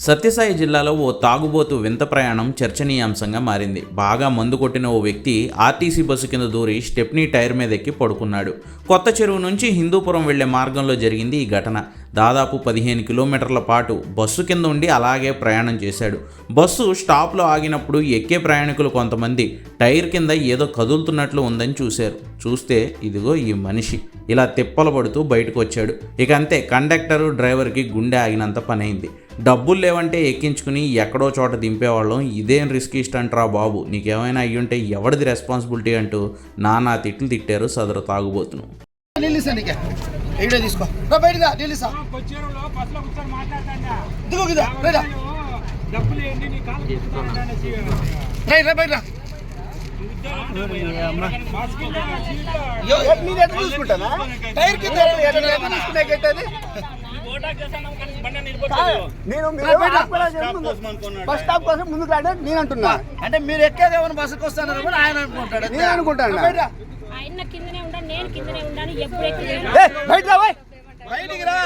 సత్యసాయి జిల్లాలో ఓ తాగుబోతు వింత ప్రయాణం చర్చనీయాంశంగా మారింది. బాగా మందు కొట్టిన ఓ వ్యక్తి ఆర్టీసీ బస్సు కింద దూరి స్టెప్నీ టైర్ మీద ఎక్కి పడుకున్నాడు. కొత్త చెరువు నుంచి హిందూపురం వెళ్లే మార్గంలో జరిగింది ఈ ఘటన. దాదాపు 15 కిలోమీటర్ల పాటు బస్సు కింద ఉండి అలాగే ప్రయాణం చేశాడు. బస్సు స్టాప్లో ఆగినప్పుడు ఎక్కే ప్రయాణికులు కొంతమంది టైర్ కింద ఏదో కదులుతున్నట్లు ఉందని చూస్తే ఇదిగో ఈ మనిషి ఇలా తిప్పలు పడుతూ బయటకు వచ్చాడు. ఇక అంతే, కండక్టరు డ్రైవర్కి గుండె ఆగినంత పనైంది. డబ్బులు లేవంటే ఎక్కించుకుని ఎక్కడో చోట దింపేవాళ్ళం, ఇదేం రిస్క్ ఇష్టంట్రా బాబు, నీకేమైనా అయ్యుంటే ఎవరిది రెస్పాన్సిబిలిటీ అంటూ నానా తిట్లు తిట్టారు సదరు తాగుబోతును. బస్ స్టాప్ కోసం ముందుకు రాడే నేను అంటున్నా. అంటే మీరు ఎక్కేది ఏమైనా బస్సుకు వస్తాను ఆయన అనుకుంటాడు, నేను అనుకుంటాను. ఆయన కిందనే ఉండాలి, నేను కిందనే ఉండాలి. ఎప్పుడు బయటికి రా.